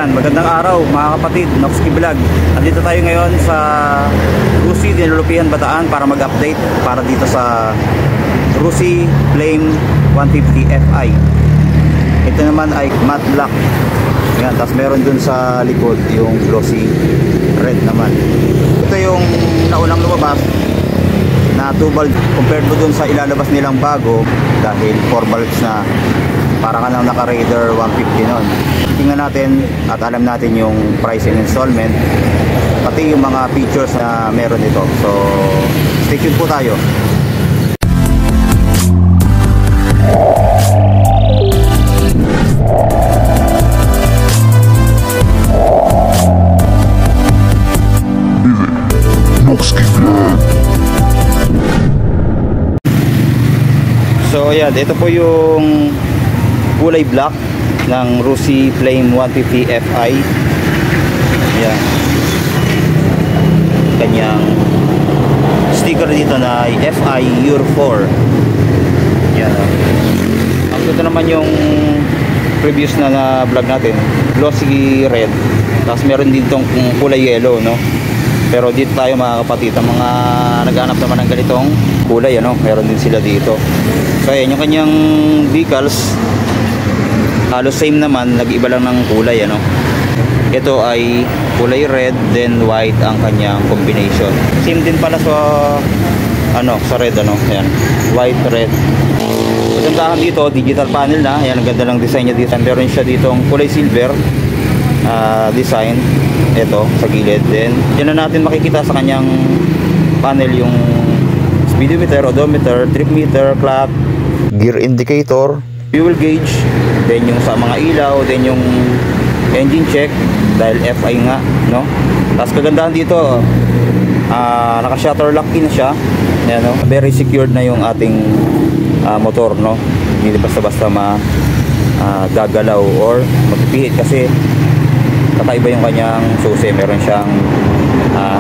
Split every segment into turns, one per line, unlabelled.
Yan, magandang araw mga kapatid, Noxky Vlog. Nandito tayo ngayon sa Rusi, Dinulupihan, Bataan para mag-update para dito sa Rusi Flame 150 Fi. Ito naman ay matte black. Yan, tapos meron dun sa likod yung glossy red naman. Ito yung naunang lumabas na 2 bulb compared mo dun sa ilalabas nilang bago dahil 4 bulbs na. Para ka lang naka Raider 150 nun. Tingnan natin at alam natin yung price and installment, pati yung mga features na meron dito. So stay tuned po tayo. So ayan, ito po yung kulay black ng Rusi Flame 150 Fi. Ayan, kanyang sticker dito na Fi Year 4. Ayan, ang ito naman yung previous na vlog natin, glossy red, tapos meron din tong kulay yellow, no? Pero dito tayo mga kapatid, ang mga naghanap naman ng ganitong kulay, ano, meron din sila dito. So ayan, yung kanyang decals halos same naman, nag-iba lang ng kulay, ano. Ito ay kulay red, then white ang kanyang combination. Same din pala sa ano, sa red, ano. Ayan, white, red. Magandahan dito, digital panel na. Ayan, ang ganda ng design niya dito. Meron siya ditong kulay silver design. Ito sa gilid. Then yan na natin makikita sa kanyang panel yung speedometer, odometer, trip meter, clock, gear indicator, fuel gauge, then yung sa mga ilaw, then yung engine check dahil FI nga, no? Tapos kagandahan dito, naka shutter lock in siya. Ayan, no? Very secured na yung ating motor, no? Hindi basta-basta gagalaw or magpipihit kasi kakaiba yung kanyang susi. Meron siyang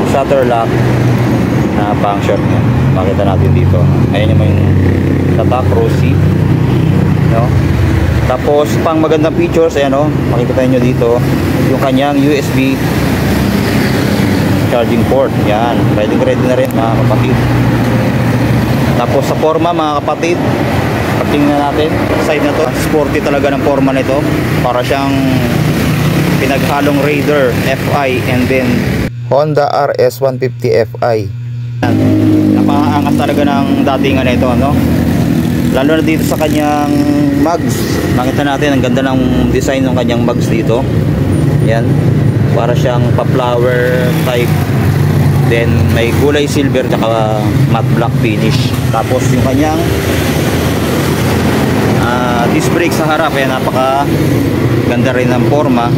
shutter lock na function. Makita natin dito. Ayan naman yung tatak Rusi, no? Tapos pang magandang features, ayan, no? Makikita nyo dito yung kanyang USB charging port. Yan, ready na rin mga kapatid. Tapos sa forma mga kapatid, pagtingnan natin side na to, sporty talaga ng forma nito. Para siyang pinaghalong Raider Fi and then Honda RS 150 Fi. Napakaangas talaga ng datingan nito, no? Lalo na dito sa kanyang mugs. Nakita natin ang ganda ng design ng kanyang mugs dito. Yan, para siyang pa-flower type. Then may kulay silver at matte black finish. Tapos yung kanyang disc brake sa harap, ayan, napaka ganda rin ng forma.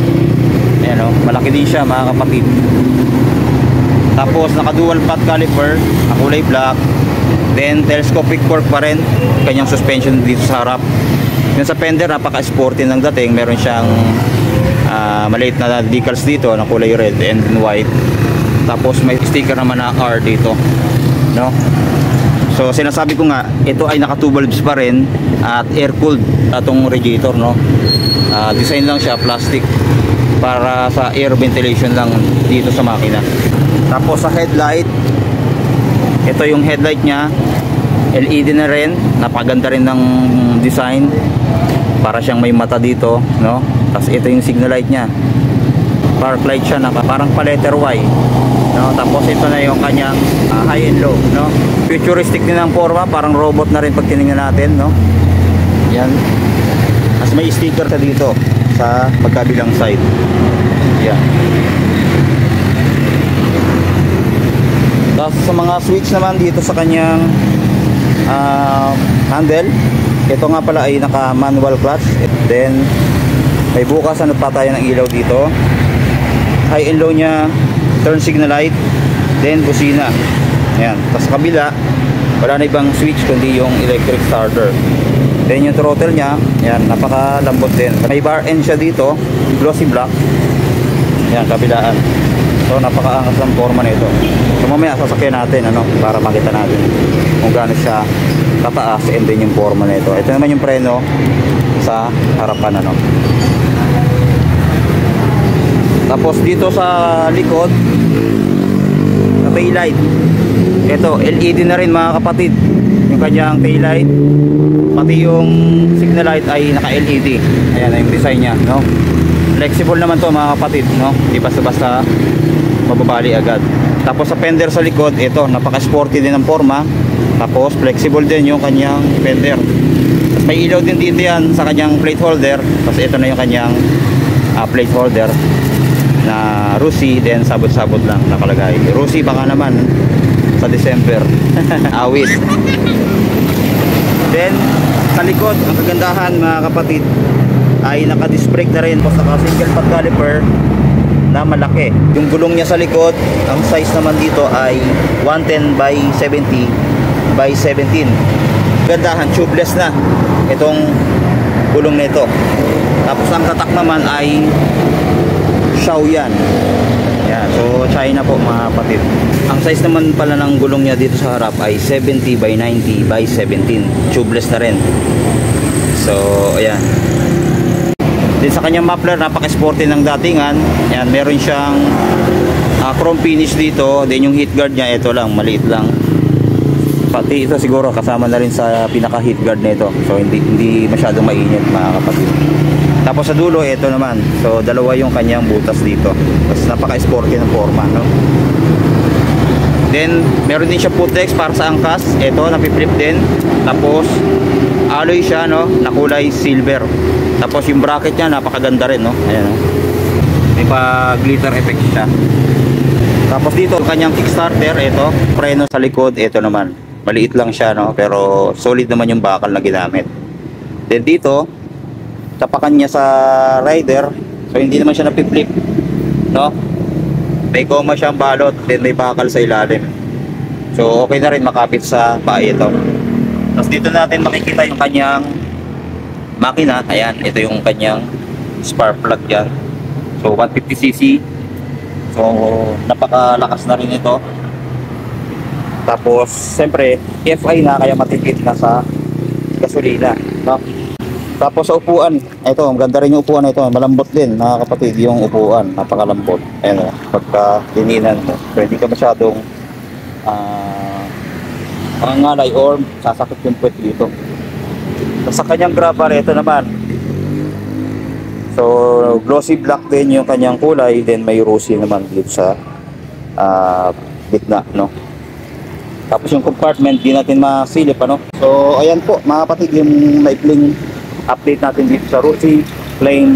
Ayan, no? Malaki din siya mga kapatid. Tapos naka dual flat caliper na kulay black. Then telescopic fork pa rin kanyang suspension dito sa harap. Yung sa fender, napaka sporty ng dating. Meron siyang maliit na decals dito na kulay red and white. Tapos may sticker naman na R dito, no? So sinasabi ko nga, ito ay naka 2 bulbs pa rin at air cooled atong radiator, no? Design lang siya plastic para sa air ventilation lang dito sa makina. Tapos sa headlight, ito yung headlight nya, LED na rin, napaganda rin ng design, para siyang may mata dito, no? Tapos ito yung signal light nya, park light siya na parang pa letter Y, no? Tapos ito na yung kanyang high and low, no? Futuristic din ang forma, parang robot na rin pag tinignan natin, no? Yan. Tapos may sticker ka dito sa magkabilang side. Yan. Tapos sa mga switch naman dito sa kanyang handle, ito nga pala ay naka manual clutch. Then may bukas ano pa tayo ng ilaw dito. High and low nya, turn signal light, then busina. Ayan. Tapos kabila, wala na ibang switch kundi yung electric starter. Then yung throttle nya, ayan, napaka lambot din. May bar end siya dito, glossy black. Ayan, kabilaan. So napakaangas ng forma nito. So mamaya sasakyan natin, ano, para makita natin kung gaano siya kataas and then yung forma nito. Ito naman yung preno sa harapan, ano. Tapos dito sa likod, sa taillight, ito LED na rin mga kapatid. Yung kanyang taillight, pati yung signal light ay naka LED. Ayan na yung design nya, no? Flexible naman to mga kapatid, no? Di basta-basta mababali agad. Tapos sa fender sa likod, ito napaka-sporty din ang forma. Tapos flexible din yung kanyang fender. Tapos may ilaw din dito yan sa kanyang plate holder. Tapos ito na yung kanyang plate holder na Rusi, then sabot-sabot lang nakalagay. Rusi baka naman sa December. Awit. Then sa likod, ang kagandahan mga kapatid ay naka-disc brake na rin. Tapos naka-single pad caliper na malaki. Yung gulong niya sa likod, ang size naman dito ay 110 by 70 by 17. Gandahan, tubeless na itong gulong nito. Tapos ang tatak naman ay Shaoyan. Yan, so China po mga kapatid. Ang size naman pala ng gulong niya dito sa harap ay 70 by 90 by 17. Tubeless na rin. So ayan. Din sa kanyang muffler, napaka-sporty ng datingan. Yan, meron siyang chrome finish dito. Then yung heat guard niya, ito lang, maliit lang. Pati ito siguro kasama na rin sa pinaka heat guard nito. So hindi masyadong mainit mga kapatid. Tapos sa dulo, ito naman. So dalawa yung kanyang butas dito. Tapos napaka-sporty ng forma, no? Then meron din siya putex para sa angkas. Ito, napiflip din. Tapos alloy siya, no, na kulay silver. Tapos yung bracket niya napakaganda rin, no? Ayan, no? May pa glitter effect siya. Tapos dito ang kanyang kickstarter, ito, preno sa likod, ito naman. Maliit lang siya, no, pero solid naman yung bakal na ginamit. Then dito, tapakan niya sa rider. So hindi naman siya napiflip, no? May goma siyang balot, then may bakal sa ilalim. So okay na rin makapit sa paa ito. Tapos dito natin makikita yung kanyang makina. Ayan, ito yung kanyang spark plug dyan. So 150cc. So napakalakas na rin ito. Tapos siyempre FI na, kaya matipid na sa gasolina, no? Tapos sa upuan, ito, maganda rin yung upuan na ito. Malambot din mga kapatid yung upuan, napakalambot. Ayan, pagka dininan mo, so hindi ka masyadong mangangalay or sasakit yung puwet dito. Sa kanyang grabber, ito naman, so glossy black din yung kanyang kulay. Then may Rusi naman dito sa gitna, no? Tapos yung compartment, di natin masilip, ano? So ayan po mga kapatid, yung maikling update natin dito sa Rusi Plain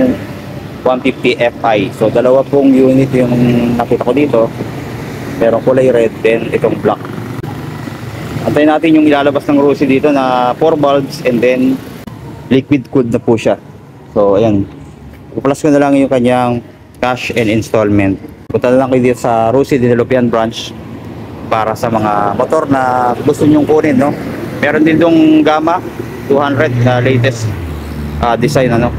150 Fi. So dalawa pong unit yung nakita ko dito. Merong kulay red, then itong black. Antayin natin yung ilalabas ng Rusi dito na 4 bulbs, and then liquid cooled na po siya. So ayan, i-plus ko na lang yung kanyang cash and installment. Punta na lang kayo dito sa Rusi Dinelopian branch para sa mga motor na gusto nyong kunin, no? Meron din dong Gamma 200 na latest design, ano?